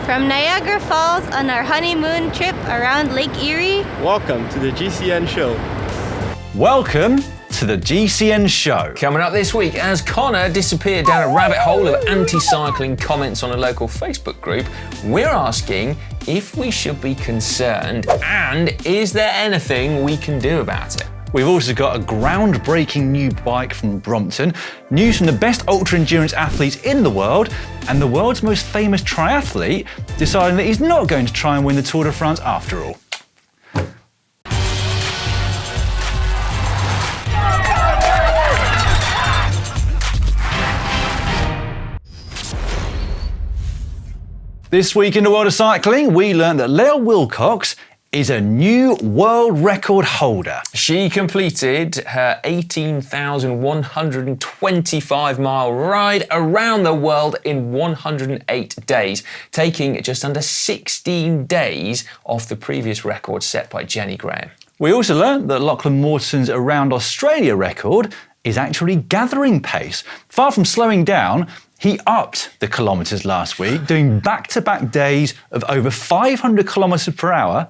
From Niagara Falls on our honeymoon trip around Lake Erie. Welcome to the GCN Show. Welcome to the GCN Show. Coming up this week, as Connor disappeared down a rabbit hole of anti-cycling comments on a local Facebook group, we're asking if we should be concerned and is there anything we can do about it? We've also got a groundbreaking new bike from Brompton, news from the best ultra-endurance athletes in the world, and the world's most famous triathlete deciding that he's not going to try and win the Tour de France after all. This week in the world of cycling, we learned that Lael Wilcox is a new world record holder. She completed her 18,125 mile ride around the world in 108 days, taking just under 16 days off the previous record set by Jenny Graham. We also learned that Lachlan Morton's Around Australia record is actually gathering pace. Far from slowing down, he upped the kilometres last week, doing back-to-back days of over 500 kilometres per hour.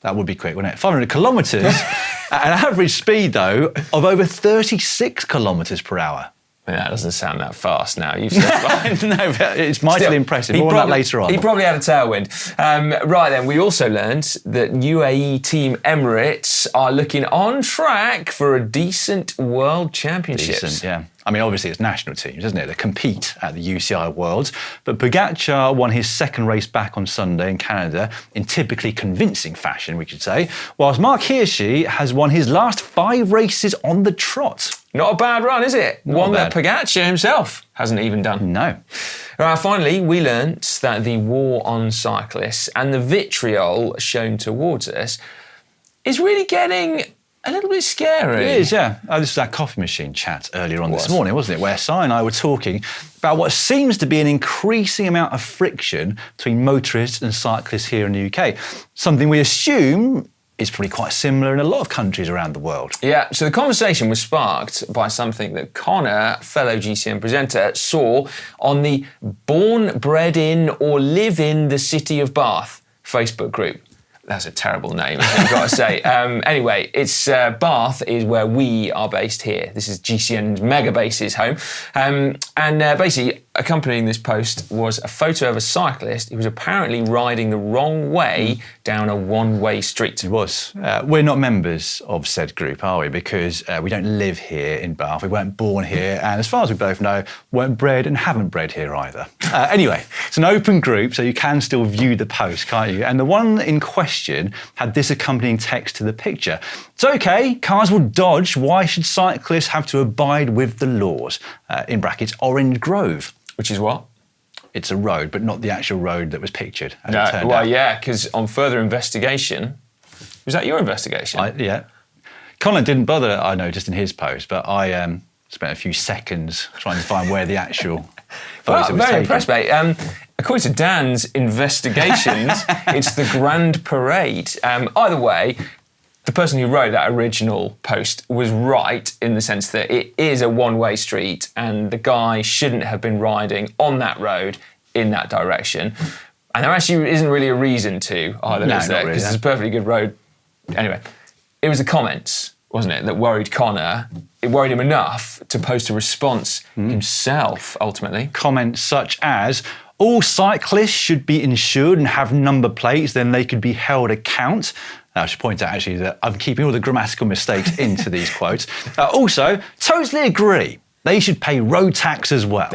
That would be quick, wouldn't it? 500 kilometres at an average speed, though, of over 36 kilometres per hour. That doesn't sound that fast now. You've said fine. No, but it's mightily impressive. More on that later on. He probably had a tailwind. Right then, we also learned that UAE Team Emirates are looking on track for a decent World Championships. Decent, yeah. I mean, obviously it's national teams, isn't it? They compete at the UCI Worlds. But Pogacar won his second race back on Sunday in Canada in typically convincing fashion, we could say, whilst Mark Hirschi has won his last 5 races on the trot. Not a bad run, is it? Not One bad. that Pogacar himself hasn't even done. No. Finally, we learnt that the war on cyclists and the vitriol shown towards us is really getting a little bit scary. It is, yeah. This was our coffee machine chat earlier on this morning, wasn't it? Where Si and I were talking about what seems to be an increasing amount of friction between motorists and cyclists here in the UK. Something we assume is probably quite similar in a lot of countries around the world. Yeah, so the conversation was sparked by something that Connor, fellow GCN presenter, saw on the Born, Bred in or Live in the City of Bath Facebook group. That's a terrible name, I've got to say. Anyway, it's Bath is where we are based here. This is GCN's mega base's home. Basically, accompanying this post was a photo of a cyclist who was apparently riding the wrong way down a one-way street. It was. We're not members of said group, are we? Because we don't live here in Bath. We weren't born here, and as far as we both know, weren't bred and haven't bred here either. Anyway, it's an open group, so you can still view the post, can't you? And the one in question had this accompanying text to the picture. It's okay, cars will dodge. Why should cyclists have to abide with the laws? In brackets, Orange Grove. Which is what? It's a road, but not the actual road that was pictured. No, well, yeah, because on further investigation, was that your investigation? Yeah. Connor didn't bother, I noticed in his post, but I spent a few seconds trying to find where the actual photo was very taken. impressed, mate. According to Dan's investigations, it's the Grand Parade. Either way, the person who wrote that original post was right in the sense that it is a one-way street and the guy shouldn't have been riding on that road in that direction. And there actually isn't really a reason to either, is there? Because it's a perfectly good road. Anyway, it was the comments, wasn't it, that worried Connor. It worried him enough to post a response himself, ultimately. Comments such as, all cyclists should be insured and have number plates, then they could be held account. I should point out, actually, that I'm keeping all the grammatical mistakes into these quotes. Also, totally agree. They should pay road tax as well.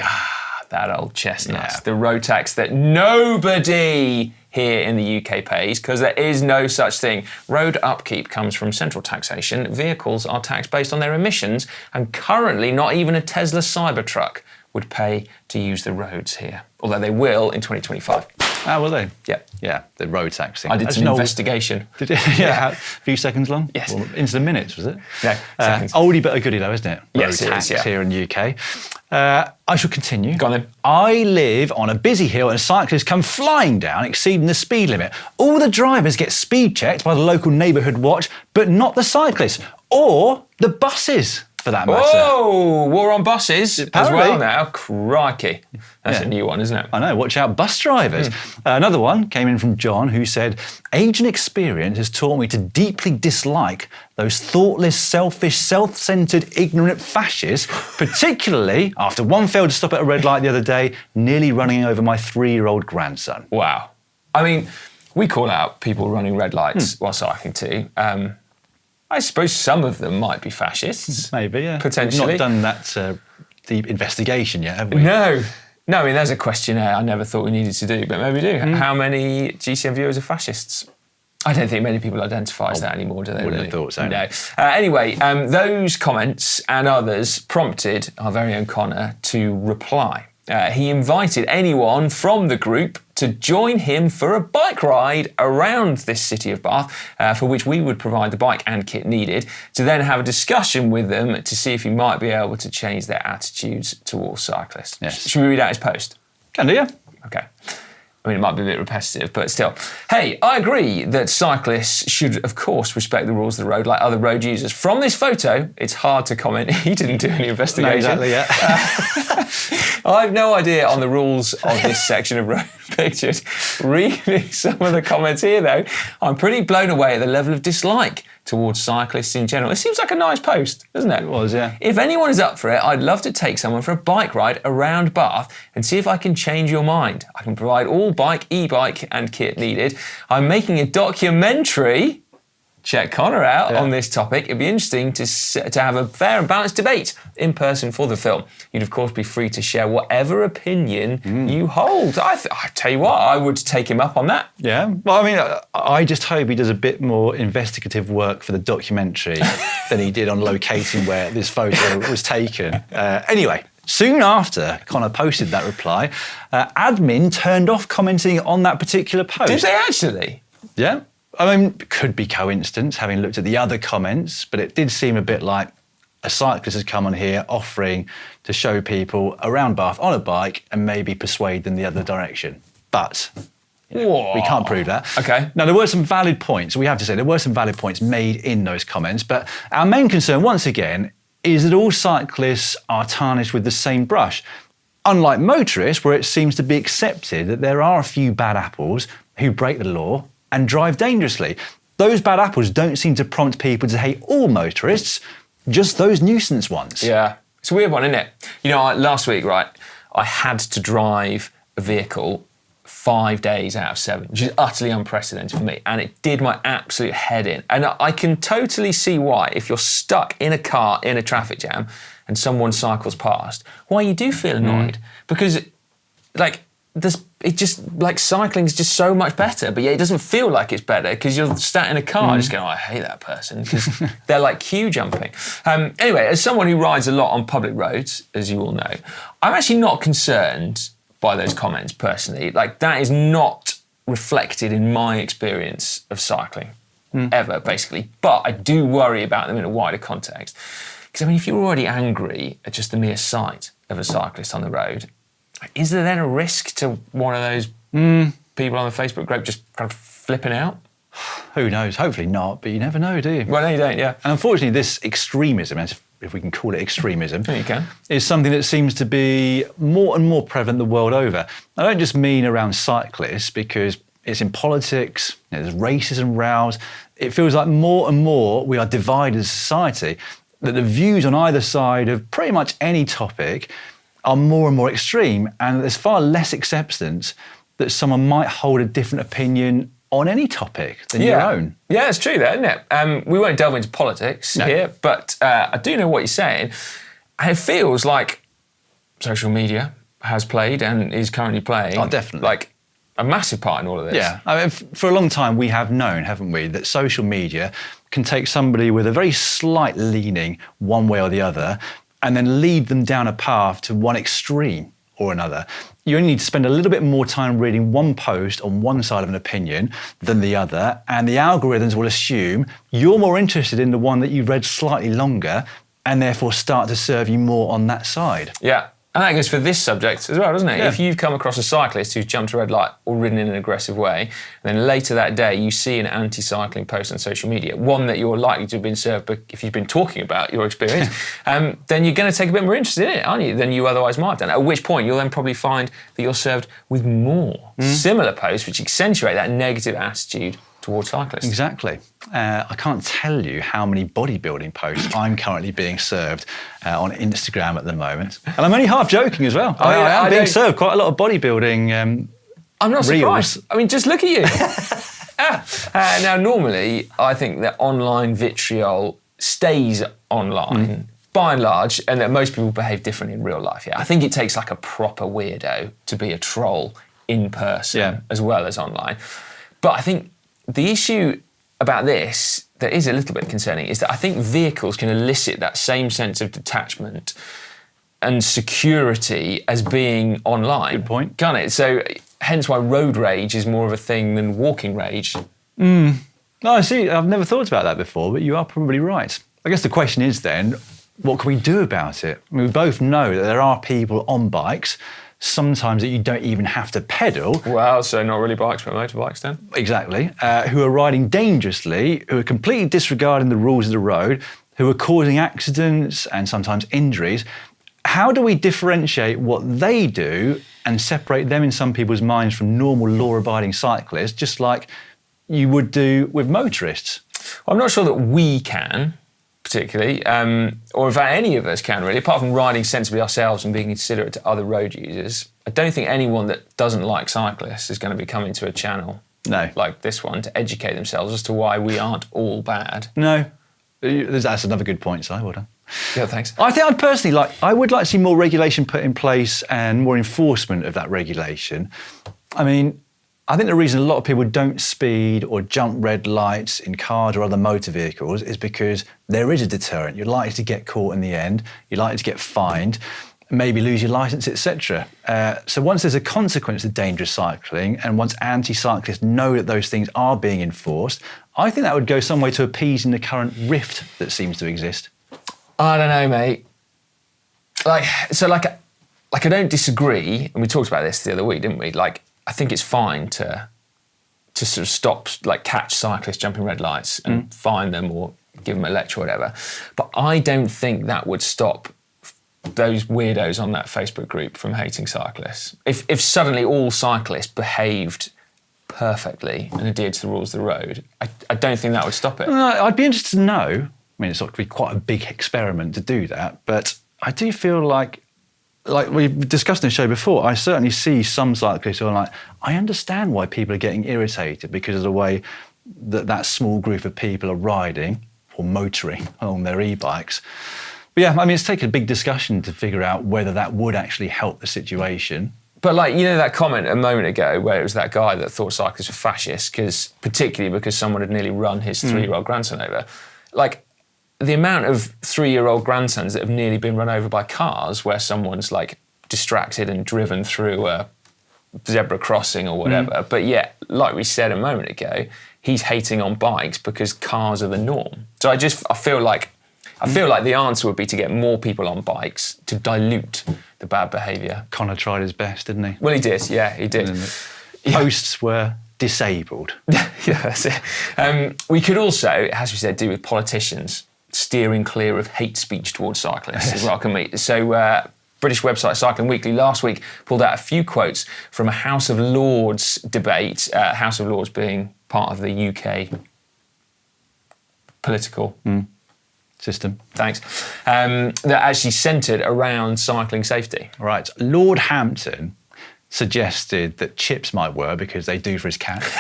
That old chestnut. Yeah. The road tax that nobody here in the UK pays, because there is no such thing. Road upkeep comes from central taxation. Vehicles are taxed based on their emissions, and currently not even a Tesla Cybertruck would pay to use the roads here. Although they will in 2025. Ah, will they? Yeah. Yeah, the road tax thing. I did some investigation. Did you? Yeah. A few seconds long? Yes. Well, into the minutes, was it? No, seconds. Oldie but a goodie though, isn't it? Yes, road it tax is, yeah. here in the UK. I shall continue. Go on then. I live on a busy hill and cyclists come flying down, exceeding the speed limit. All the drivers get speed checked by the local neighbourhood watch, but not the cyclists or the buses. for that matter. Oh, war on buses Apparently. as well now. Crikey. That's Yeah. a new one, isn't it? I know, watch out, bus drivers. Another one came in from John, who said, age and experience has taught me to deeply dislike those thoughtless, selfish, self-centred, ignorant fascists, particularly after one failed to stop at a red light the other day, nearly running over my 3-year-old grandson. Wow. I mean, we call out people running red lights while cycling too. I suppose some of them might be fascists. Maybe, yeah. Potentially. We've not done that deep investigation yet, have we? No, I mean, there's a questionnaire I never thought we needed to do, but maybe we do. How many GCN viewers are fascists? I don't think many people identify as that anymore, do they? Wouldn't really? have thought so. No. Anyway, those comments and others prompted our very own Connor to reply. He invited anyone from the group to join him for a bike ride around this city of Bath, for which we would provide the bike and kit needed, to then have a discussion with them to see if he might be able to change their attitudes towards cyclists. Yes. Should we read out his post? Can do, yeah. Okay. I mean, it might be a bit repetitive, but still. Hey, I agree that cyclists should, of course, respect the rules of the road like other road users. From this photo, it's hard to comment. He didn't do any investigation. No, exactly, yeah. I have no idea on the rules of this section of road pictures. Reading some of the comments here, though, I'm pretty blown away at the level of dislike towards cyclists in general. It seems like a nice post, doesn't it? It was, yeah. If anyone is up for it, I'd love to take someone for a bike ride around Bath and see if I can change your mind. I can provide all bike, e-bike and kit needed. I'm making a documentary, check Connor out, on this topic. It'd be interesting to have a fair and balanced debate in person for the film. You'd, of course, be free to share whatever opinion you hold. I tell you what, I would take him up on that. Yeah. Well, I mean, I just hope he does a bit more investigative work for the documentary than he did on locating where this photo was taken. Anyway, soon after Connor posted that reply, admin turned off commenting on that particular post. Did they actually? Yeah. I mean, it could be coincidence, having looked at the other comments, but it did seem a bit like a cyclist has come on here offering to show people around Bath on a bike and maybe persuade them the other direction. But we can't prove that. Okay. Now, there were some valid points. We have to say there were some valid points made in those comments, but our main concern, once again, is that all cyclists are tarnished with the same brush. Unlike motorists, where it seems to be accepted that there are a few bad apples who break the law and drive dangerously. Those bad apples don't seem to prompt people to hate all motorists, just those nuisance ones. Yeah. It's a weird one, isn't it? You know, last week, right, I had to drive a vehicle 5 days out of 7, which is utterly unprecedented for me. And it did my absolute head in. And I can totally see why, if you're stuck in a car in a traffic jam and someone cycles past, why you do feel annoyed. Because, like, it just, like, cycling is just so much better, but yeah, it doesn't feel like it's better because you're sat in a car just going, oh, I hate that person, because they're like queue jumping. Anyway, as someone who rides a lot on public roads, as you all know, I'm actually not concerned by those comments personally. Like, that is not reflected in my experience of cycling ever, basically. But I do worry about them in a wider context. Because, I mean, if you're already angry at just the mere sight of a cyclist on the road, is there then a risk to one of those people on the Facebook group just kind of flipping out? Who knows? Hopefully not, but you never know, do you? Well, no, you don't, yeah. And unfortunately, this extremism, if we can call it extremism, Yeah, you can. is something that seems to be more and more prevalent the world over. I don't just mean around cyclists, because it's in politics, there's racism rows. It feels like more and more we are divided as a society, that the views on either side of pretty much any topic are more and more extreme, and there's far less acceptance that someone might hold a different opinion on any topic than your own. Yeah, it's true that, isn't it? We won't delve into politics here, but I do know what you're saying. And it feels like social media has played and is currently playing like a massive part in all of this. Yeah, I mean, for a long time we have known, haven't we, that social media can take somebody with a very slight leaning one way or the other and then lead them down a path to one extreme or another. You only need to spend a little bit more time reading one post on one side of an opinion than the other, and the algorithms will assume you're more interested in the one that you've read slightly longer and therefore start to serve you more on that side. Yeah. And that goes for this subject as well, doesn't it? Yeah. If you've come across a cyclist who's jumped a red light or ridden in an aggressive way, and then later that day you see an anti-cycling post on social media, one that you're likely to have been served but if you've been talking about your experience, then you're going to take a bit more interest in it, aren't you, than you otherwise might have done. At which point you'll then probably find that you're served with more similar posts which accentuate that negative attitude towards cyclists. Exactly. I can't tell you how many bodybuilding posts I'm currently being served on Instagram at the moment. And I'm only half joking as well. I am being served quite a lot of bodybuilding I'm not reels. surprised. I mean, just look at you. Now, normally, I think that online vitriol stays online by and large, and that most people behave differently in real life. Yeah, I think it takes like a proper weirdo to be a troll in person as well as online. But I think the issue about this that is a little bit concerning is that I think vehicles can elicit that same sense of detachment and security as being online. Good point. Can't it? So hence why road rage is more of a thing than walking rage. No, I see. I've never thought about that before, but you are probably right. I guess the question is then, what can we do about it? I mean, we both know that there are people on bikes, sometimes that you don't even have to pedal. Well, so not really bikes, but motorbikes then? Exactly. Who are riding dangerously, who are completely disregarding the rules of the road, who are causing accidents and sometimes injuries. How do we differentiate what they do and separate them in some people's minds from normal law-abiding cyclists, just like you would do with motorists? Well, I'm not sure that we can, particularly, or in fact any of us can really, apart from riding sensibly ourselves and being considerate to other road users. I don't think anyone that doesn't like cyclists is going to be coming to a channel like this one to educate themselves as to why we aren't all bad. No. That's another good point, Si. Well done. Yeah, thanks. I would like to see more regulation put in place and more enforcement of that regulation. I mean, I think the reason a lot of people don't speed or jump red lights in cars or other motor vehicles is because there is a deterrent. You're likely to get caught in the end, you're likely to get fined, maybe lose your licence, etc. So once there's a consequence to dangerous cycling and once anti-cyclists know that those things are being enforced, I think that would go some way to appeasing the current rift that seems to exist. I don't know, mate. I don't disagree, and we talked about this the other week, didn't we? I think it's fine to sort of stop, catch cyclists jumping red lights and fine them or give them a lecture or whatever. But I don't think that would stop those weirdos on that Facebook group from hating cyclists. If suddenly all cyclists behaved perfectly and adhered to the rules of the road, I don't think that would stop it. I'd be interested to know. I mean, it's not going to be quite a big experiment to do that, but I do feel like we've discussed in the show before, I certainly see some cyclists who are like, I understand why people are getting irritated because of the way that small group of people are riding or motoring on their e-bikes. But yeah, I mean, it's taken a big discussion to figure out whether that would actually help the situation. But that comment a moment ago where it was that guy that thought cyclists were fascist, particularly because someone had nearly run his 3-year-old grandson over. The amount of 3-year-old grandsons that have nearly been run over by cars where someone's distracted and driven through a zebra crossing or whatever. But yet, like we said a moment ago, he's hating on bikes because cars are the norm. So I feel like the answer would be to get more people on bikes to dilute the bad behaviour. Connor tried his best, didn't he? Well, he did. Yeah, he did. Posts were disabled. Yeah, that's it. We could also, as we said, do with politicians steering clear of hate speech towards cyclists as well, can we? So British website Cycling Weekly last week pulled out a few quotes from a House of Lords debate, House of Lords being part of the UK political system. Thanks. That actually centred around cycling safety. Right. Lord Hampton suggested that chips might work because they do for his cat.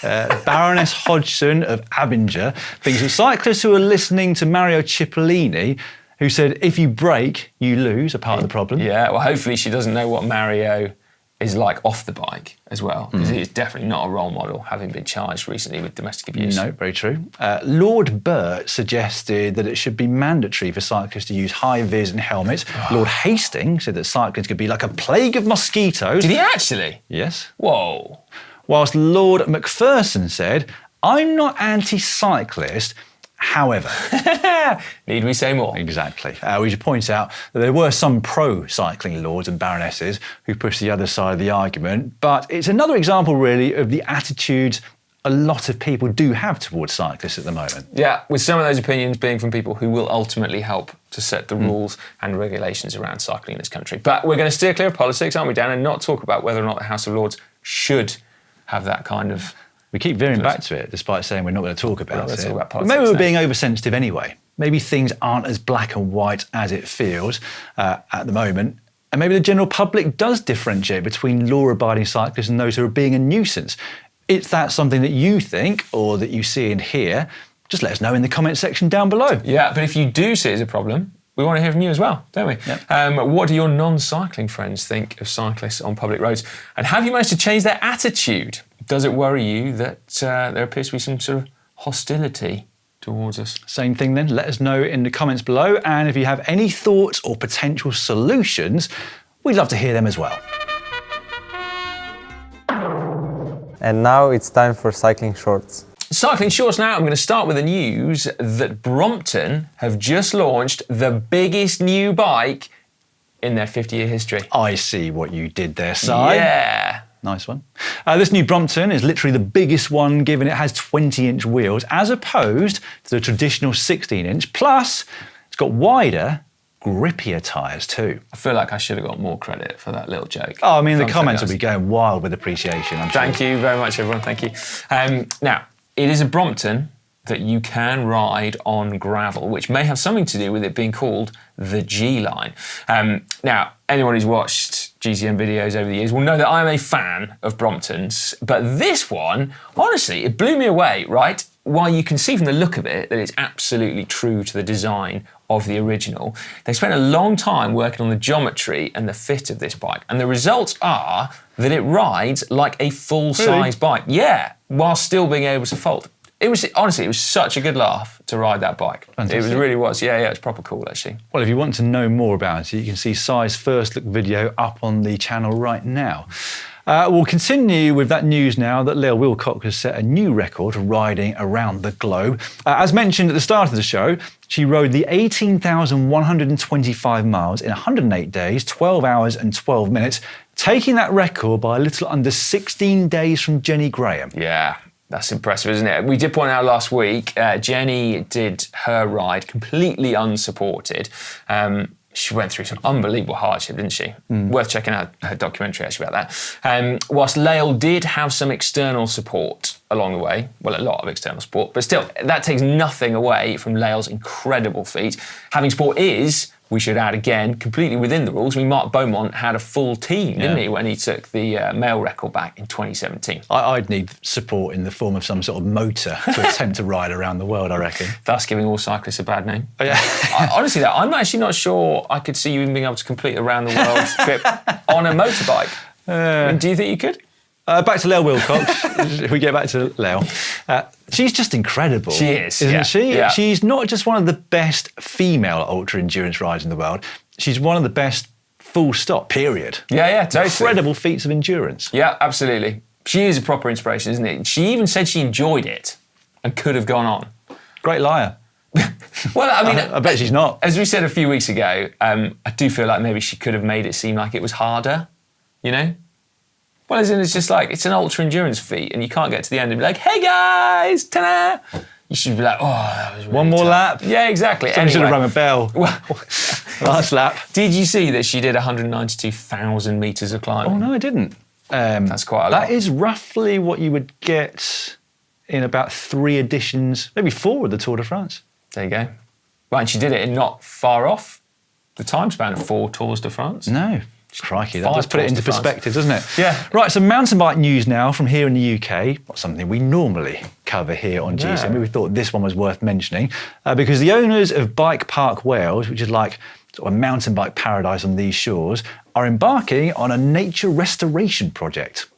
Baroness Hodgson of Abinger thinks that cyclists who are listening to Mario Cipollini, who said, if you brake, you lose, are part of the problem. Yeah, well, hopefully she doesn't know what Mario is like off the bike as well, because he is definitely not a role model, having been charged recently with domestic abuse. No, very true. Lord Burt suggested that it should be mandatory for cyclists to use high-vis and helmets. Lord Hastings said that cycling could be like a plague of mosquitoes. Did he actually? Yes. Whoa. Whilst Lord Macpherson said, I'm not anti-cyclist, However, need we say more? exactly. We should point out that there were some pro-cycling lords and baronesses who pushed the other side of the argument, but it's another example, really, of the attitudes a lot of people do have towards cyclists at the moment. Yeah, with some of those opinions being from people who will ultimately help to set the rules and regulations around cycling in this country. But we're going to steer clear of politics, aren't we, Dan, and not talk about whether or not the House of Lords should have that kind of... We keep veering back to it, despite saying we're not going to talk about it. Talk about But maybe we're being oversensitive anyway. Maybe things aren't as black and white as it feels at the moment. And maybe the general public does differentiate between law-abiding cyclists and those who are being a nuisance. Is that something that you think or that you see and hear? Just let us know in the comment section down below. Yeah, but if you do see it as a problem, we want to hear from you as well, don't we? Yep. What do your non-cycling friends think of cyclists on public roads? And have you managed to change their attitude? Does it worry you that there appears to be some sort of hostility towards us? Same thing then, let us know in the comments below. And if you have any thoughts or potential solutions, we'd love to hear them as well. And now it's time for cycling shorts. Cycling shorts now. I'm going to start with the news that Brompton have just launched the biggest new bike in their 50-year history. I see what you did there, Si. Yeah. Nice one. This new Brompton is literally the biggest one, given it has 20-inch wheels, as opposed to the traditional 16-inch. Plus, it's got wider, grippier tyres too. I feel like I should have got more credit for that little joke. Oh, I mean, the comments will be going wild with appreciation, I'm sure. Thank you very much, everyone. Thank you. Now, it is a Brompton that you can ride on gravel, which may have something to do with it being called the G-Line. Now, anyone who's watched GCN videos over the years will know that I'm a fan of Bromptons, but this one, honestly, it blew me away, right? While you can see from the look of it that it's absolutely true to the design of the original, they spent a long time working on the geometry and the fit of this bike, and the results are that it rides like a full-size bike. Yeah, while still being able to fold. It was, honestly, it was such a good laugh to ride that bike. Fantastic. It really was. Yeah, it's proper cool, actually. Well, if you want to know more about it, you can see Si's first look video up on the channel right now. We'll continue with that news now that Lael Wilcox has set a new record for riding around the globe. As mentioned at the start of the show, she rode the 18,125 miles in 108 days, 12 hours and 12 minutes, taking that record by a little under 16 days from Jenny Graham. Yeah. That's impressive, isn't it? We did point out last week, Jenny did her ride completely unsupported. She went through some unbelievable hardship, didn't she? Worth checking out her documentary, actually, about that. Whilst Lael did have some external support along the way, well, a lot of external support, but still, that takes nothing away from Lael's incredible feat. Having support is, we should add again, completely within the rules. I mean, Mark Beaumont had a full team, didn't he, when he took the male record back in 2017. I'd need support in the form of some sort of motor to attempt to ride around the world, I reckon. Thus giving all cyclists a bad name. Oh, yeah. Honestly, though, I'm actually not sure I could see you even being able to complete a round the world trip on a motorbike. I mean, do you think you could? Back to Lael Wilcox, if we get back to Lael. She's just incredible. She is, isn't she? Yeah. She's not just one of the best female ultra-endurance riders in the world, she's one of the best full stop, period. Yeah, totally. Incredible feats of endurance. Yeah, absolutely. She is a proper inspiration, isn't it? She even said she enjoyed it and could have gone on. Great liar. Well, I mean... I bet she's not. As we said a few weeks ago, I do feel like maybe she could have made it seem like it was harder, you know? Well, as in, it's just like, it's an ultra-endurance feat and you can't get to the end and be like, hey guys, ta-da! You should be like, oh, that was really One more tough. lap. Yeah, exactly. Someone should have Anyway. rung a bell. Well, Last lap. did you see that she did 192,000 metres of climbing? Oh, no, I didn't. That's quite a lot. That is roughly what you would get in about 3 editions, maybe 4 of the Tour de France. There you go. Well, and she did it in not far off the time span of 4 Tours de France. No. Crikey, that 5 does put it Tours into de France. perspective, doesn't it? Yeah. Right, so mountain bike news now from here in the UK. Not something we normally cover here on GCN, but we thought this one was worth mentioning because the owners of Bikepark, Wales, which is like sort of a mountain bike paradise on these shores, are embarking on a nature restoration project.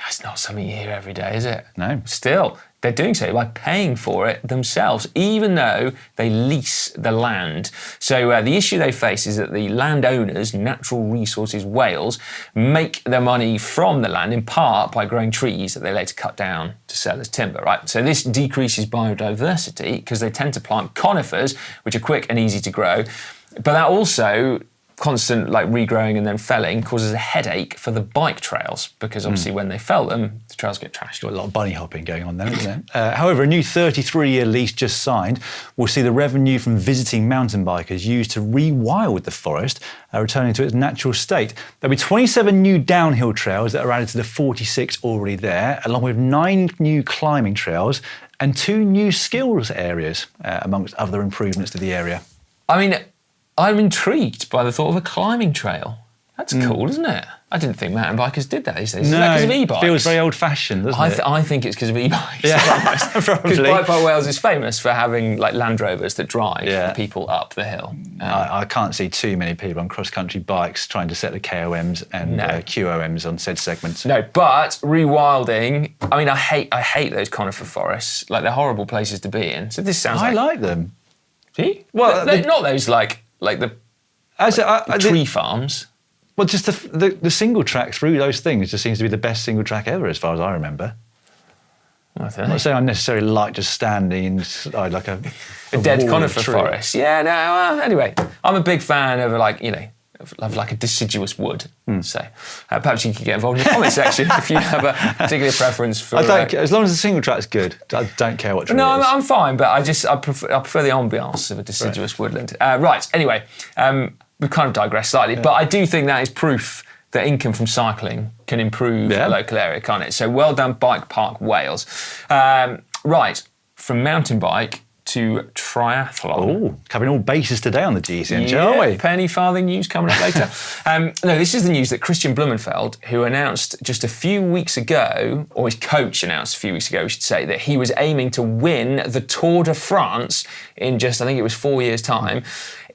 That's not something you hear every day, is it? No. Still, they're doing so by paying for it themselves, even though they lease the land. So the issue they face is that the landowners, Natural Resources Wales, make their money from the land in part by growing trees that they later cut down to sell as timber, right? So this decreases biodiversity because they tend to plant conifers, which are quick and easy to grow. But that also constant regrowing and then felling causes a headache for the bike trails because obviously when they fell them, the trails get trashed. Got a lot of bunny hopping going on there, isn't there? However, a new 33-year lease just signed will see the revenue from visiting mountain bikers used to rewild the forest, returning to its natural state. There'll be 27 new downhill trails that are added to the 46 already there, along with 9 new climbing trails and 2 new skills areas, amongst other improvements to the area. I mean, I'm intrigued by the thought of a climbing trail. That's cool, isn't it? I didn't think mountain bikers did that these days. Is that because of e-bikes? Feels very old-fashioned, doesn't it? I think it's because of e-bikes. Yeah, probably. Because Bikepark Wales is famous for having Land Rovers that drive people up the hill. I can't see too many people on cross-country bikes trying to set the KOMs and QOMs on said segments. No, but rewilding. I mean, I hate those conifer forests. They're horrible places to be in. So this sounds. I like them. Do you? Well, not those like the tree farms. Well, just the single track through those things just seems to be the best single track ever, as far as I remember. I'm not saying I necessarily like just standing inside like a dead conifer forest. Yeah, no. Well, anyway, I'm a big fan of of a deciduous wood. So perhaps you could get involved in the comment section if you have a particular preference for. As long as the single track's good, I don't care what tree it is. I'm fine, but I prefer the ambiance of a deciduous woodland. Right. Anyway, we've kind of digressed slightly, but I do think that is proof that income from cycling can improve a local area, can't it? So well done, Bikepark Wales. Right, from mountain bike to triathlon. Oh, covering all bases today on the GCN Show, aren't we? Penny farthing news coming up later. No, this is the news that Kristian Blummenfelt, who announced just a few weeks ago, or his coach announced a few weeks ago, we should say, that he was aiming to win the Tour de France in just, I think it was 4 years' time,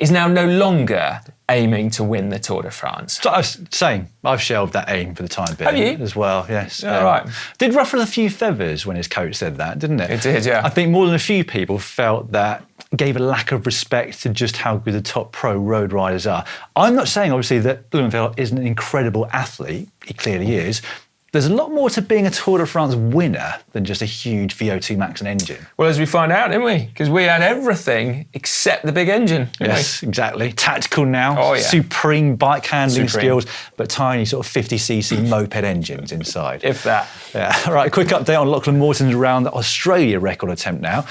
is now no longer aiming to win the Tour de France. So I was saying, I've shelved that aim for the time being. Have you? As well, yes. Yeah, right. Did ruffle a few feathers when his coach said that, didn't it? It did, yeah. I think more than a few people felt that gave a lack of respect to just how good the top pro road riders are. I'm not saying, obviously, that Blummenfelt isn't an incredible athlete. He clearly is. There's a lot more to being a Tour de France winner than just a huge VO2 max and engine. Well, as we find out, didn't we? Because we had everything except the big engine. Yes, exactly. Tactical now, oh, yeah. Supreme bike handling skills, but tiny sort of 50cc moped engines inside. If that. Yeah. All right, quick update on Lachlan Morton's round Australia record attempt now,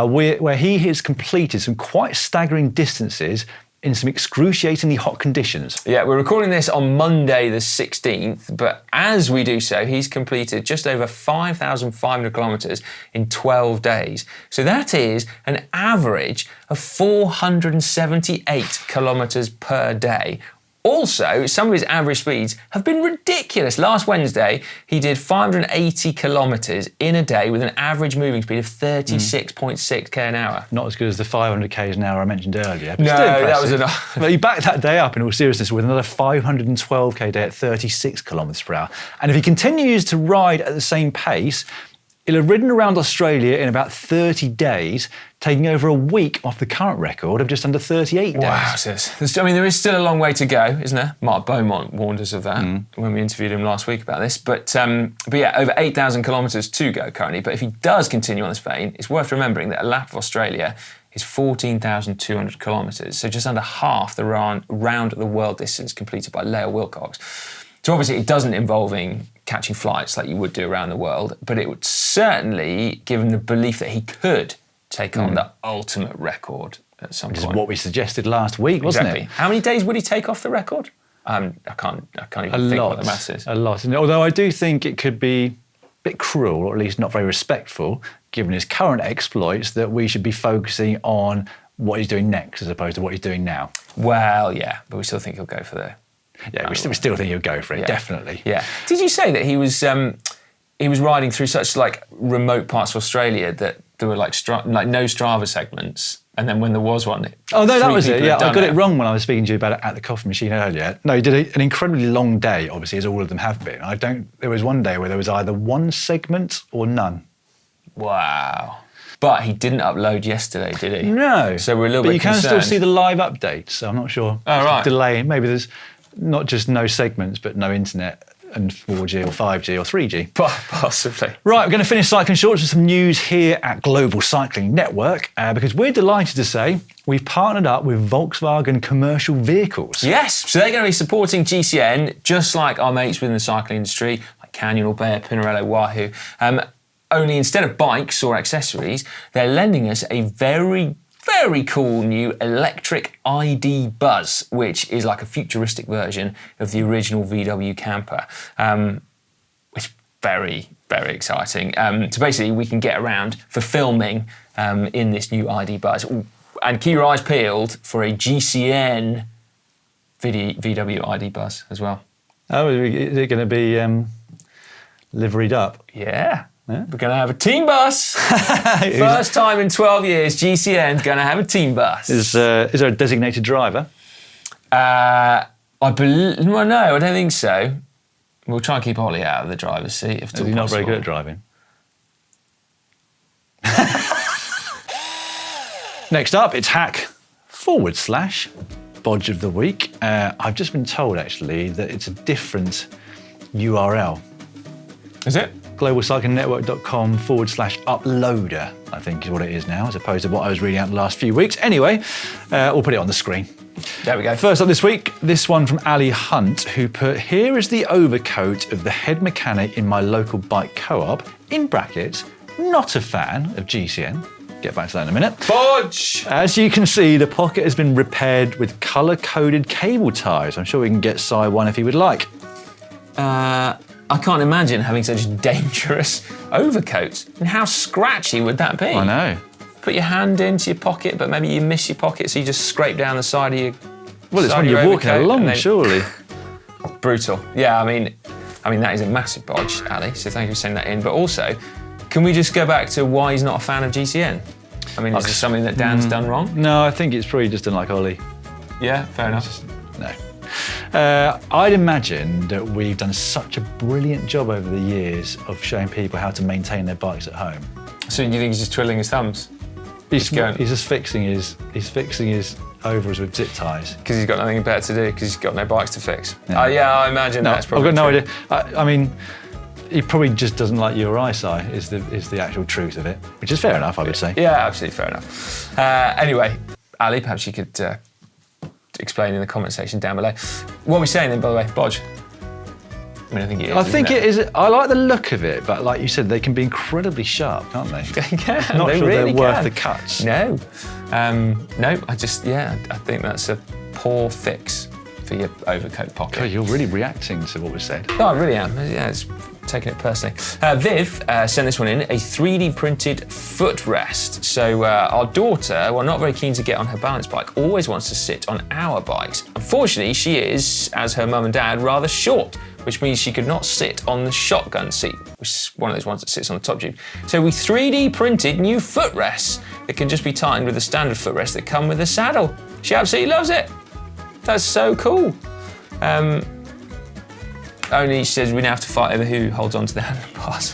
where he has completed some quite staggering distances in some excruciatingly hot conditions. Yeah, we're recording this on Monday the 16th, but as we do so, he's completed just over 5,500 kilometres in 12 days. So that is an average of 478 kilometres per day. Also, some of his average speeds have been ridiculous. Last Wednesday, he did 580 kilometres in a day with an average moving speed of 36.6 k an hour. Not as good as the 500 k's an hour I mentioned earlier. But no, still impressive. That was enough. But he backed that day up in all seriousness with another 512k day at 36 kilometres per hour. And if he continues to ride at the same pace, he'll have ridden around Australia in about 30 days, taking over a week off the current record of just under 38 days. Wow, there is still a long way to go, isn't there? Mark Beaumont warned us of that when we interviewed him last week about this. But yeah, over 8,000 kilometres to go currently. But if he does continue on this vein, it's worth remembering that a lap of Australia is 14,200 kilometres, so just under half the round the world distance completed by Lael Wilcox. So obviously it doesn't involving catching flights like you would do around the world, but it would certainly give him the belief that he could take on the ultimate record at some point. Which is what we suggested last week, wasn't it? How many days would he take off the record? I can't even think what the maths is. A lot. Although I do think it could be a bit cruel, or at least not very respectful, given his current exploits, that we should be focusing on what he's doing next as opposed to what he's doing now. Well, yeah, but we still think he'll go for the... Yeah, we still think he'll go for it, definitely. Yeah. Did you say that he was riding through such remote parts of Australia that there were no Strava segments, And then when there was one, Oh, no, that was it. people Yeah, had I done got it wrong when I was speaking to you about it at the coffee machine earlier. No, he did an incredibly long day, obviously, as all of them have been. There was one day where there was either one segment or none. Wow. But he didn't upload yesterday, did he? No. So we're a little bit But you can concerned. still see the live updates, so I'm not sure. Oh, right. Delay. Maybe there's not just no segments, but no internet and 4G or 5G or 3G. Possibly. Right, we're going to finish Cycling Shorts with some news here at Global Cycling Network because we're delighted to say we've partnered up with Volkswagen Commercial Vehicles. Yes, so they're going to be supporting GCN, just like our mates within the cycling industry, like Canyon, Orbea, Pinarello, Wahoo. Only instead of bikes or accessories, they're lending us a very cool new electric ID Buzz, which is like a futuristic version of the original VW camper. It's very exciting. So basically, we can get around for filming in this new ID Buzz. Ooh, and keep your eyes peeled for a GCN VW ID Buzz as well. Oh, is it going to be liveried up? Yeah. We're going to have a team bus. First time in 12 years, GCN's going to have a team bus. Is there a designated driver? Well, no, I don't think so. We'll try and keep Ollie out of the driver's seat if He's not very good at driving. Next up, it's hack/Bodge of the week. I've just been told, actually, that it's a different URL. Is it? globalcyclingnetwork.com/uploader, I think is what it is now, as opposed to what I was reading out the last few weeks. Anyway, we'll put it on the screen. There we go. First up this week, this one from Ali Hunt, who put, "Here is the overcoat of the head mechanic in my local bike co-op, in brackets, not a fan of GCN." Get back to that in a minute. Bodge! As you can see, the pocket has been repaired with colour-coded cable ties. I'm sure we can get Si one if he would like. I can't imagine having such dangerous overcoats. And how scratchy would that be? I know. Put your hand into your pocket, but maybe you miss your pocket, so you just scrape down the side of your. Well, it's when you're walking along, surely. Brutal. Yeah, I mean that is a massive bodge, Ali. So thank you for sending that in. But also, can we just go back to why he's not a fan of GCN? I mean, is there something that Dan's done wrong? No, I think it's probably just unlike Ollie. Yeah, fair enough. No. I'd imagine that we've done such a brilliant job over the years of showing people how to maintain their bikes at home. So you think he's just twiddling his thumbs? He's just fixing his overs with zip ties. Because he's got nothing better to do, because he's got no bikes to fix. Yeah. Yeah, I imagine that's probably I've got no true. idea. I mean, he probably just doesn't like your eyesight, is the actual truth of it, which is fair enough, I would say. Yeah, absolutely fair enough. Anyway, Ali, perhaps you could explain in the comment section down below. What are we saying then, by the way, Bodge? I mean, I think it is. I think it is. I like the look of it, but like you said, they can be incredibly sharp, can't they? They can. Not they sure really they're worth can. the cuts. No. No, I think that's a poor fix for your overcoat pocket. God, you're really reacting to what was said. Oh, I really am. Yeah, it's taking it personally. Viv sent this one in, a 3D printed footrest. So our daughter, well, not very keen to get on her balance bike, always wants to sit on our bikes. Unfortunately, she is, as her mum and dad, rather short, which means she could not sit on the shotgun seat, which is one of those ones that sits on the top tube. So we 3D printed new footrests that can just be tightened with the standard footrest that come with the saddle. She absolutely loves it. That's so cool. Only, she says, we now have to fight over who holds on to the handlebars.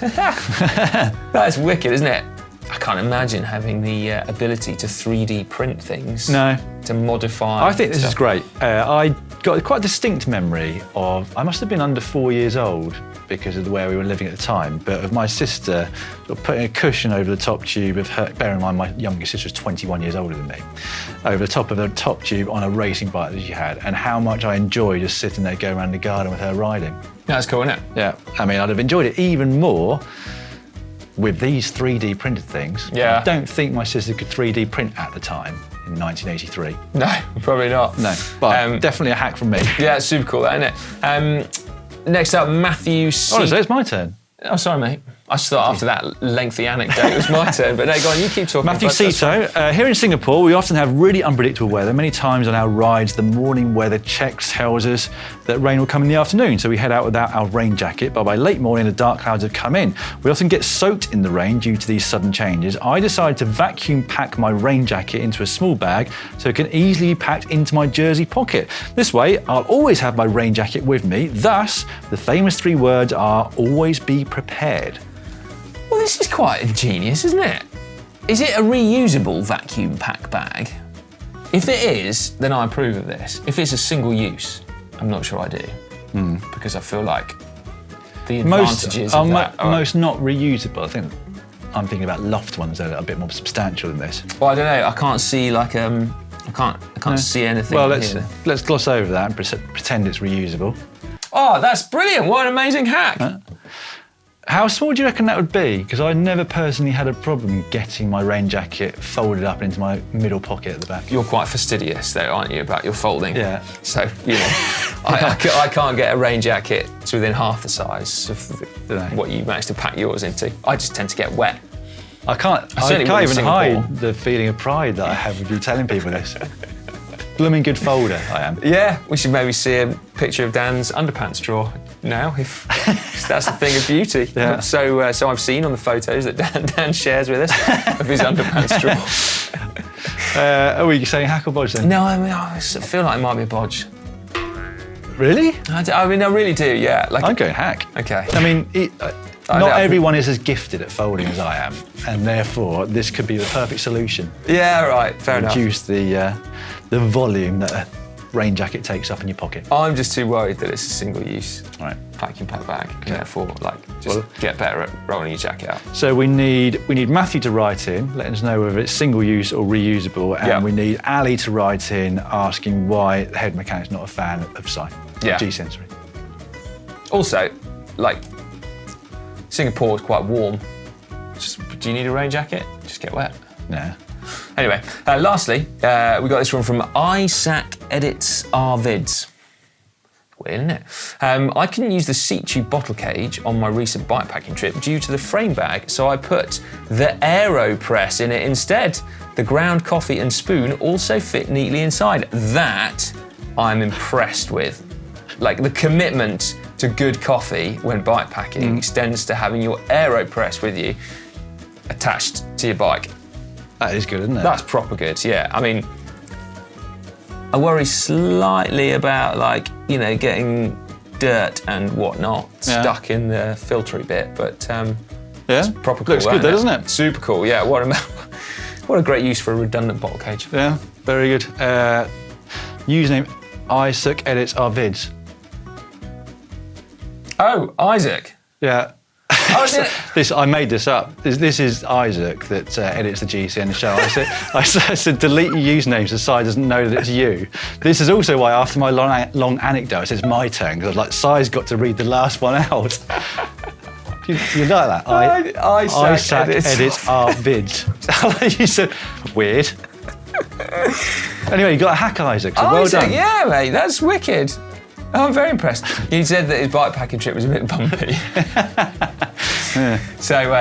That's wicked, isn't it? I can't imagine having the ability to 3D print things. No. To modify. I think this is great. I got quite a distinct memory of, I must have been under 4 years old because of where we were living at the time, but of my sister putting a cushion over the top tube of her, bearing in mind my younger sister was 21 years older than me, over the top of the top tube on a racing bike that she had, and how much I enjoyed just sitting there going around the garden with her riding. That's cool, isn't it? Yeah, I mean, I'd have enjoyed it even more with these 3D printed things. Yeah. I don't think my sister could 3D print at the time in 1983. No, probably not. No, but definitely a hack from me. Yeah, it's super cool, isn't it? Next up, Matthew C. Honestly, it's my turn. Oh, sorry, mate. I just thought after that lengthy anecdote, it was my turn. But no, go on, you keep talking. Matthew Cito, here in Singapore, we often have really unpredictable weather. Many times on our rides, the morning weather check tells us that rain will come in the afternoon, so we head out without our rain jacket. But by late morning, the dark clouds have come in. We often get soaked in the rain due to these sudden changes. I decided to vacuum pack my rain jacket into a small bag so it can easily be packed into my jersey pocket. This way, I'll always have my rain jacket with me. Thus, the famous 3 words are always be prepared. Well, this is quite ingenious, isn't it? Is it a reusable vacuum pack bag? If it is, then I approve of this. If it's a single use, I'm not sure I do. Because I feel like the advantages of that are... Most not reusable. I think I'm thinking about loft ones that are a bit more substantial than this. Well, I don't know. I can't see like I can't see anything. Well, here. let's gloss over that and pretend it's reusable. Oh, that's brilliant! What an amazing hack! How small do you reckon that would be? Because I never personally had a problem getting my rain jacket folded up into my middle pocket at the back. You're quite fastidious, though, aren't you, about your folding? Yeah. So, you know, I can't get a rain jacket to within half the size of what you managed to pack yours into. I just tend to get wet. I can't even hide the feeling of pride that I have with you telling people this. Blooming good folder, I am. Yeah, we should maybe see a picture of Dan's underpants drawer now, if that's a thing of beauty. Yeah. So I've seen on the photos that Dan shares with us of his underpants drawer. Are we saying hack or bodge then? No, I mean, I feel like it might be a bodge. Really? I mean, I really do, yeah. Like, I'm going hack. Okay. I mean, not everyone is as gifted at folding as I am, and therefore this could be the perfect solution. Yeah, right, fair enough. Reduce the volume that a rain jacket takes up in your pocket. I'm just too worried that it's a single-use vacuum pack bag, and Yeah. therefore, just get better at rolling your jacket out. So we need Matthew to write in, letting us know whether it's single-use or reusable, and we need Ali to write in asking why the head mechanic's not a fan of GCN, sorry. Also, Singapore is quite warm. Do you need a rain jacket? Just get wet. Nah. Anyway, lastly, we got this one from Isaac Edits Our Vids. Weird, isn't it? I couldn't use the seat tube bottle cage on my recent bikepacking trip due to the frame bag, so I put the AeroPress in it instead. The ground coffee and spoon also fit neatly inside. That I'm impressed with. Like, the commitment to good coffee when bikepacking extends to having your AeroPress with you attached to your bike. That is good, isn't it? That's proper good, yeah. I mean, I worry slightly about, getting dirt and whatnot stuck in the filtery bit, but it's proper cool. Looks good though, doesn't it? Super cool, yeah. What a great use for a redundant bottle cage. Yeah, very good. Username Isaac Edits Our Vids. Oh, Isaac. Yeah. I made this up. This is Isaac that edits the GCN show. I said delete your username so Si doesn't know that it's you. This is also why after my long anecdote, it's my turn, because I was like, Si's got to read the last one out. You like that? Isaac edits our vids. You said, weird. Anyway, you got a hack, Isaac, so well done. Yeah, mate, that's wicked. Oh, I'm very impressed. He said that his bikepacking trip was a bit bumpy. So,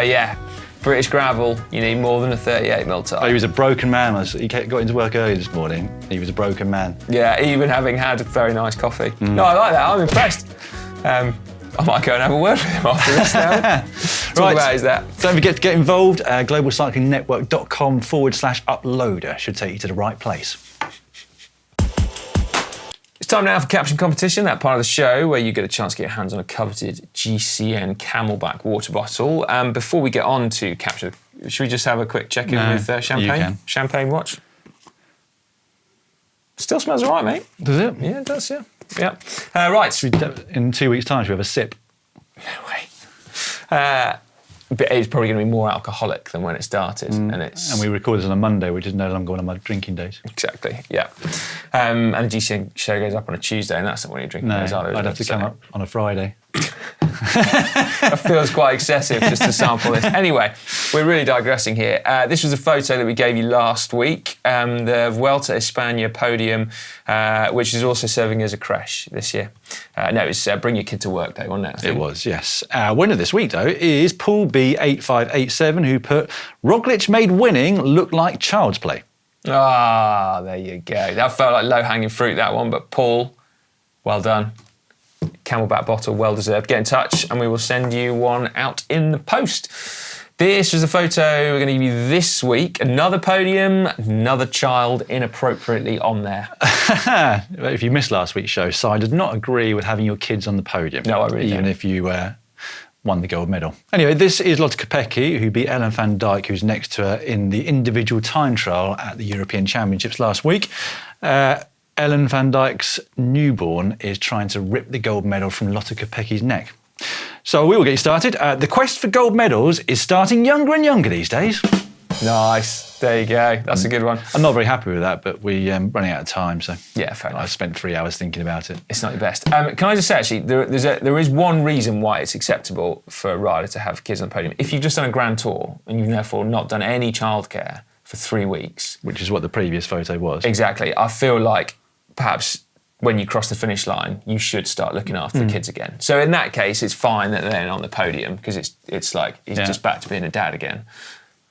British gravel, you need more than a 38mm tyre. Oh, he was a broken man. He got into work early this morning. He was a broken man. Yeah, even having had a very nice coffee. No, I like that. I'm impressed. I might go and have a word with him after this now. Talk about is that. Don't forget to get involved. globalcyclingnetwork.com/uploader should take you to the right place. It's time now for Caption Competition, that part of the show where you get a chance to get your hands on a coveted GCN Camelback water bottle. Before we get on to Capture, should we just have a quick check-in with champagne? You can. Champagne watch. Still smells all right, mate. Does it? Yeah, it does, yeah. Right. In 2 weeks' time, should we have a sip? No way. But it's probably going to be more alcoholic than when it started. And we record this on a Monday, which is no longer one of my drinking days. Exactly, yeah. And the GCN show goes up on a Tuesday, and that's not when you're drinking days either. I'd have to come up on a Friday. That feels quite excessive just to sample this. Anyway, we're really digressing here. This was a photo that we gave you last week, the Vuelta a España podium, which is also serving as a creche this year. No, it was Bring Your Kid to Work Day, wasn't it? It was, yes. Our winner this week, though, is Paul B8587, who put, Roglic made winning look like child's play. Ah, there you go. That felt like low-hanging fruit, that one, but Paul, well done. Camelback bottle, well deserved. Get in touch and we will send you one out in the post. This was a photo we're going to give you this week. Another podium, another child inappropriately on there. If you missed last week's show, Si did not agree with having your kids on the podium. No, I really don't. Even if you won the gold medal. Anyway, this is Lotte Kopecky, who beat Ellen van Dijk, who's next to her in the individual time trial at the European Championships last week. Ellen van Dijk's newborn is trying to rip the gold medal from Lotte Kopecky's neck. So we will get you started. The quest for gold medals is starting younger and younger these days. Nice. There you go. That's a good one. I'm not very happy with that, but we're running out of time, so Yeah, fair enough. I spent 3 hours thinking about it. It's not the best. Can I just say, actually, there is one reason why it's acceptable for a rider to have kids on the podium. If you've just done a grand tour and you've therefore not done any childcare for 3 weeks. Which is what the previous photo was. Exactly. I feel like perhaps when you cross the finish line, you should start looking after the kids again. So in that case, it's fine that they're on the podium because it's like he's just back to being a dad again.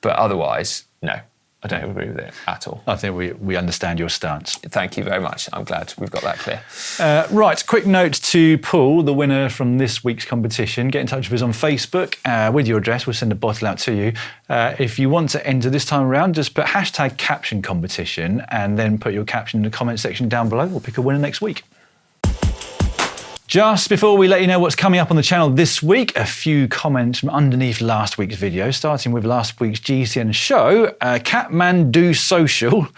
But otherwise, no, I don't agree with it at all. I think we understand your stance. Thank you very much. I'm glad we've got that clear. Right, quick note to Paul, the winner from this week's competition. Get in touch with us on Facebook with your address. We'll send a bottle out to you. If you want to enter this time around, just put hashtag Caption Competition and then put your caption in the comment section down below. We'll pick a winner next week. Just before we let you know what's coming up on the channel this week, a few comments from underneath last week's video, starting with last week's GCN show. Catmandu Social,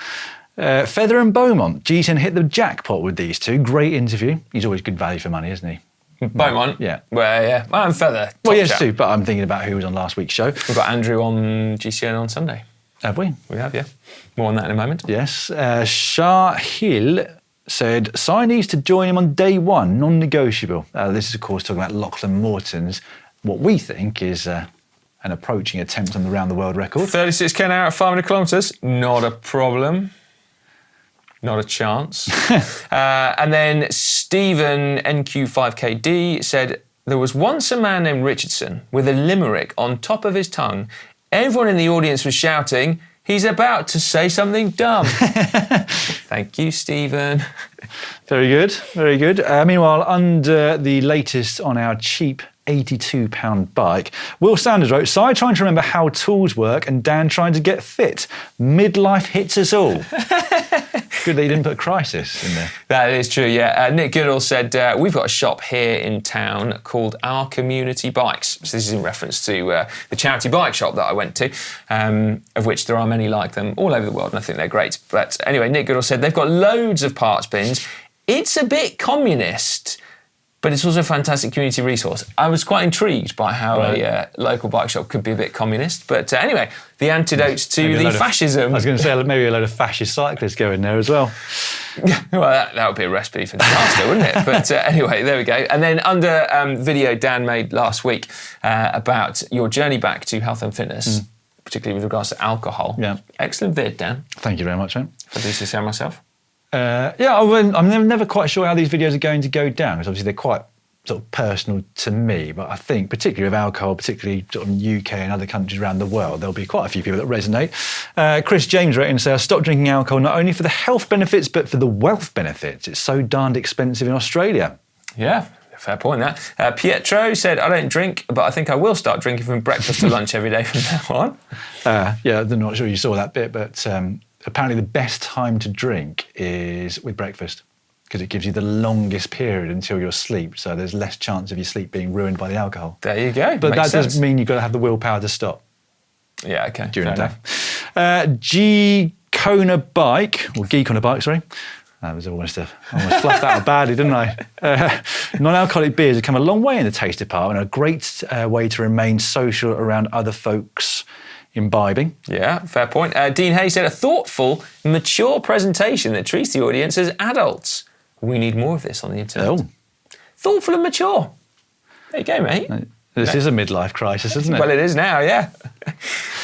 Feather and Beaumont. GCN hit the jackpot with these two. Great interview. He's always good value for money, isn't he? Beaumont? Yeah. Well, yeah. And Feather. Well, yes, chap. too, but I'm thinking about who was on last week's show. We've got Andrew on GCN on Sunday. Have we? We have, yeah. More on that in a moment. Yes. Shah Hill said, Si needs to join him on day one, non-negotiable. This is, of course, talking about Lachlan Morton's, what we think is an approaching attempt on the round the world record. 36k an hour at 500 kilometres, not a problem. Not a chance. And then Stephen NQ5KD said, there was once a man named Richardson with a limerick on top of his tongue. Everyone in the audience was shouting, he's about to say something dumb. Thank you, Stephen. Very good, very good. Meanwhile, under the latest on our cheap £82 bike, Will Sanders wrote, Si trying to remember how tools work and Dan trying to get fit. Midlife hits us all. Good that you didn't put crisis in there. That is true, yeah. Nick Goodall said, we've got a shop here in town called Our Community Bikes. So this is in reference to the charity bike shop that I went to, of which there are many like them all over the world, and I think they're great. But anyway, Nick Goodall said they've got loads of parts bins. It's a bit communist, but it's also a fantastic community resource. I was quite intrigued by how a local bike shop could be a bit communist. But anyway, the antidote to the fascism. I was going to say maybe a load of fascist cyclists go in there as well. Well, that would be a recipe for disaster, wouldn't it? But anyway, there we go. And then under video Dan made last week about your journey back to health and fitness, particularly with regards to alcohol. Yeah. Excellent vid, Dan. Thank you very much, mate. If I do say myself. I'm never quite sure how these videos are going to go down, because obviously they're quite sort of personal to me, but I think particularly with alcohol, particularly sort of UK and other countries around the world, there'll be quite a few people that resonate. Chris James wrote in and said, I stopped drinking alcohol not only for the health benefits, but for the wealth benefits. It's so darned expensive in Australia. Yeah, fair point, that. Pietro said, I don't drink, but I think I will start drinking from breakfast to lunch every day from now on. I'm not sure you saw that bit, but apparently the best time to drink is with breakfast, because it gives you the longest period until your sleep, so there's less chance of your sleep being ruined by the alcohol. There you go. But Makes that sense. does mean you've got to have the willpower to stop. Yeah, okay. During the day. G-Kona Bike, or Geek on a Bike, sorry. That was almost fluffed out badly, didn't I? Non-alcoholic beers have come a long way in the taste department, a great way to remain social around other folks imbibing. Yeah, fair point. Dean Hayes said, a thoughtful, mature presentation that treats the audience as adults. We need more of this on the internet. Oh. Thoughtful and mature. There you go, mate. This is a midlife crisis, isn't it? Well, it is now, yeah.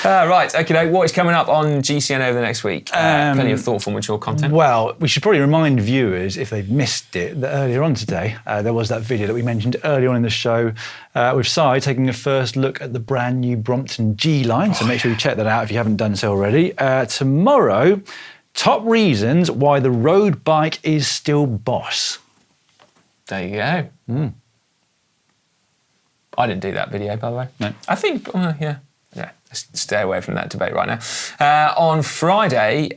Right, okay, what is coming up on GCN over the next week? Plenty of thoughtful, mature content. Well, we should probably remind viewers, if they've missed it, that earlier on today, there was that video that we mentioned earlier on in the show with Si taking a first look at the brand new Brompton G-Line. So make sure you check that out if you haven't done so already. Tomorrow, top reasons why the road bike is still boss. There you go. I didn't do that video, by the way. No. I think, yeah, let's stay away from that debate right now. On Friday,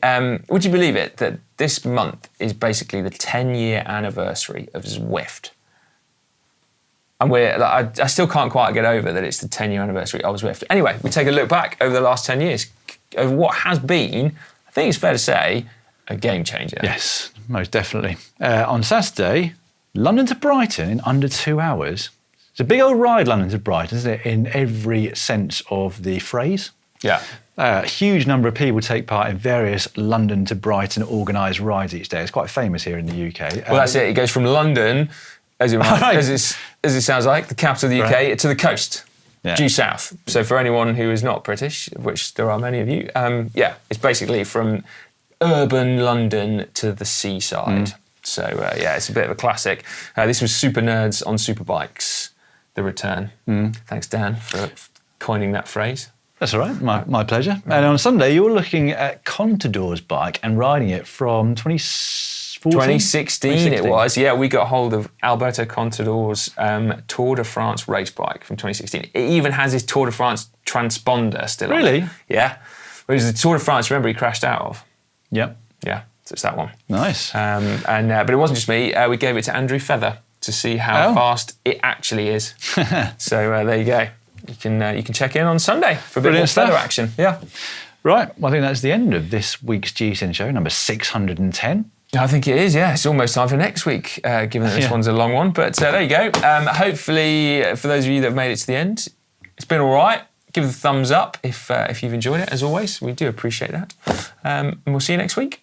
would you believe it, that this month is basically the 10-year anniversary of Zwift? And I still can't quite get over that it's the 10-year anniversary of Zwift. Anyway, we take a look back over the last 10 years of what has been, I think it's fair to say, a game changer. Yes, most definitely. On Saturday, London to Brighton in under 2 hours. It's a big old ride, London to Brighton, isn't it, in every sense of the phrase? Yeah. A huge number of people take part in various London to Brighton organised rides each day. It's quite famous here in the UK. Well, that's it. It goes from London, as it sounds like, the capital of the UK, to the coast, due south. So for anyone who is not British, of which there are many of you, it's basically from urban London to the seaside. So, it's a bit of a classic. This was Super Nerds on Superbikes, the return. Thanks, Dan, for coining that phrase. That's all right, my pleasure. And on Sunday, you're looking at Contador's bike and riding it from 2016 it was. Yeah, we got hold of Alberto Contador's Tour de France race bike from 2016. It even has his Tour de France transponder still on it. Really? Yeah. It was the Tour de France, remember, he crashed out of. Yep. Yeah, so it's that one. Nice. But it wasn't just me. We gave it to Andrew Feather to see how fast it actually is. So there you go. You can check in on Sunday for a bit more Feather action. Yeah. Right. Well, I think that's the end of this week's GCN show, number 610. I think it is, yeah. It's almost time for next week, given that this one's a long one. But there you go. Hopefully, for those of you that have made it to the end, it's been all right. Give it a thumbs up if you've enjoyed it, as always. We do appreciate that. And we'll see you next week.